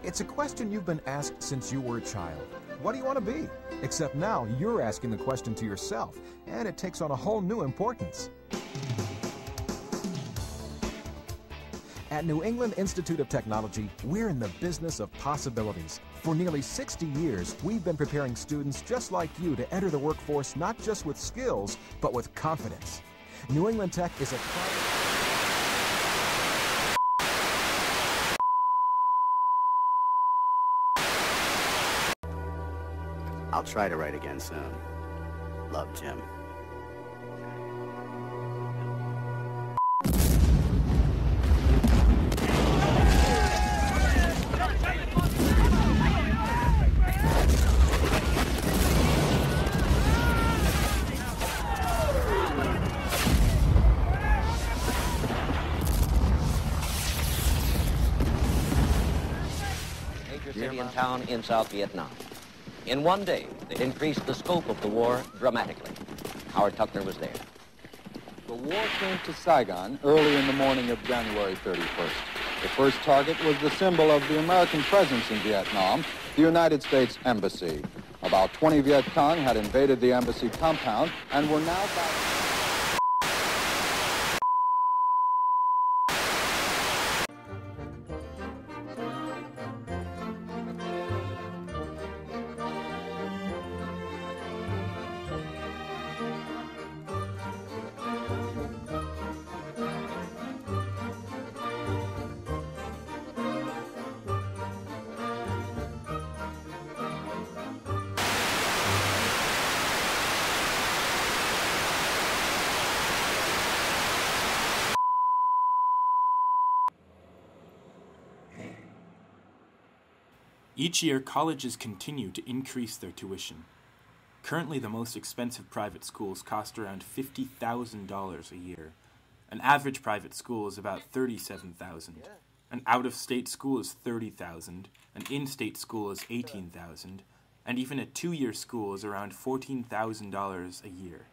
It's a question you've been asked since you were a child. What do you want to be? Except now you're asking the question to yourself, and it takes on a whole new importance. At New England Institute of Technology, we're in the business of possibilities. For nearly 60 years, we've been preparing students just like you to enter the workforce not just with skills, but with confidence. New England Tech is a I'll try to write again soon. Love, Jim. Major city and town in South Vietnam. In one day, they increased the scope of the war dramatically. Howard Tuckner was there. The war came to Saigon early in the morning of January 31st. The first target was the symbol of the American presence in Vietnam, the United States Embassy. About 20 Viet Cong had invaded the embassy compound and were now back. Each year, colleges continue to increase their tuition. Currently, the most expensive private schools cost around $50,000 a year. An average private school is about $37,000. An out-of-state school is $30,000. An in-state school is $18,000. And even a two-year school is around $14,000 a year.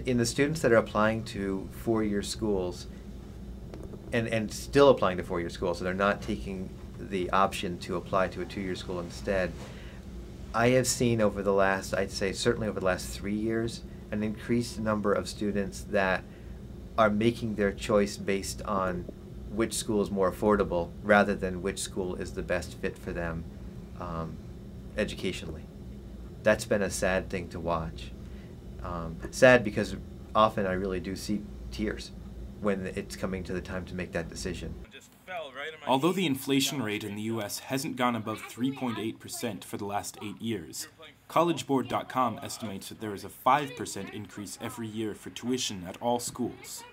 In the students that are applying to four-year schools and still applying to four-year schools, so they're not taking the option to apply to a two-year school instead, I have seen over the last, I'd say certainly over the last 3 years, an increased number of students that are making their choice based on which school is more affordable rather than which school is the best fit for them educationally. That's been a sad thing to watch. Sad because often I really do see tears when it's coming to the time to make that decision. Although the inflation rate in the U.S. hasn't gone above 3.8% for the last 8 years, collegeboard.com estimates that there is a 5% increase every year for tuition at all schools.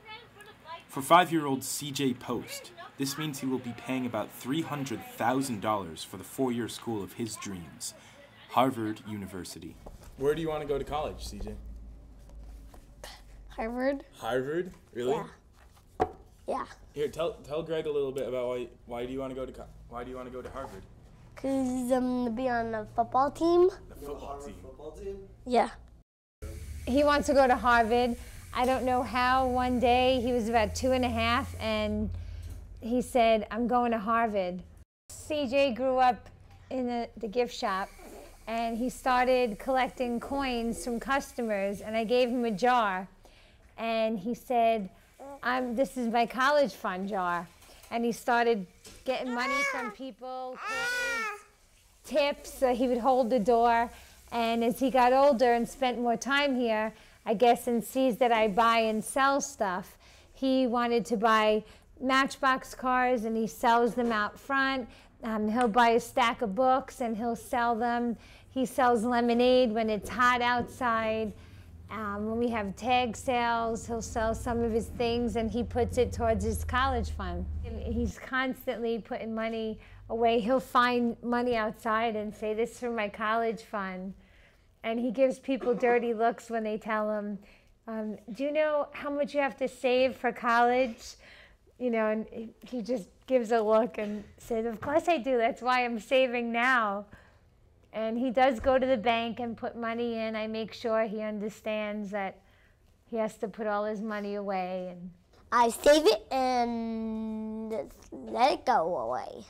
For 5-year-old CJ Post, this means he will be paying about $300,000 for the four-year school of his dreams, Harvard University. Where do you want to go to college, CJ? Harvard. Harvard? Really? Yeah. Yeah. Here, tell Greg a little bit about why do you want to go to Harvard? Cause to be on the football team. The football team? Yeah. He wants to go to Harvard. I don't know how. One day he was about 2.5 and he said, "I'm going to Harvard." CJ grew up in the gift shop. And he started collecting coins from customers, and I gave him a jar. And he said, this is my college fund jar. And he started getting money from people, coins, tips, so he would hold the door. And as he got older and spent more time here, I guess, and sees that I buy and sell stuff, he wanted to buy Matchbox cars, and he sells them out front. He'll buy a stack of books and he'll sell them. He sells lemonade when it's hot outside. When we have tag sales, he'll sell some of his things and he puts it towards his college fund. And he's constantly putting money away. He'll find money outside and say, "This is for my college fund." And he gives people dirty looks when they tell him, Do you know how much you have to save for college? You know, and he just gives a look and says, of course I do. That's why I'm saving now. And he does go to the bank and put money in. I make sure he understands that he has to put all his money away. And I save it and let it go away.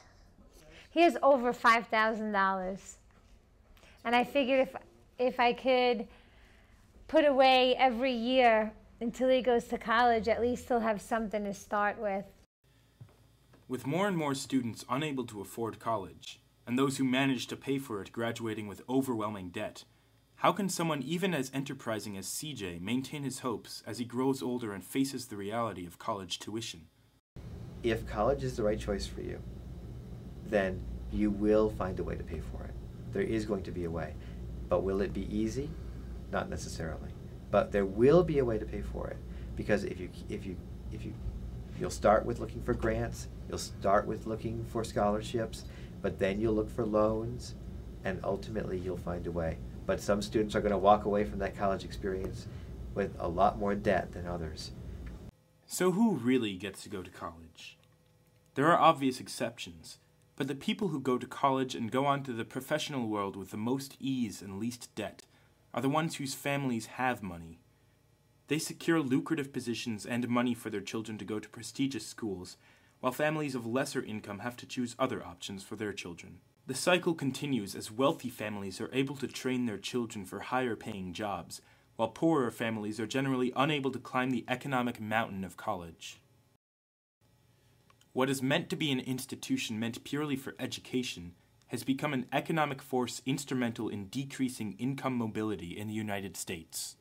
he has over $5,000. And I figured if I could put away every year until he goes to college, at least he'll have something to start with. With more and more students unable to afford college, and those who manage to pay for it graduating with overwhelming debt, how can someone even as enterprising as CJ maintain his hopes as he grows older and faces the reality of college tuition? If college is the right choice for you, then you will find a way to pay for it. There is going to be a way. But will it be easy? Not necessarily. But there will be a way to pay for it. Because you'll start with looking for grants, you'll start with looking for scholarships, but then you'll look for loans, and ultimately you'll find a way. But some students are going to walk away from that college experience with a lot more debt than others. So who really gets to go to college? There are obvious exceptions, but the people who go to college and go on to the professional world with the most ease and least debt are the ones whose families have money. They secure lucrative positions and money for their children to go to prestigious schools, while families of lesser income have to choose other options for their children. The cycle continues as wealthy families are able to train their children for higher-paying jobs, while poorer families are generally unable to climb the economic mountain of college. What is meant to be an institution meant purely for education has become an economic force instrumental in decreasing income mobility in the United States.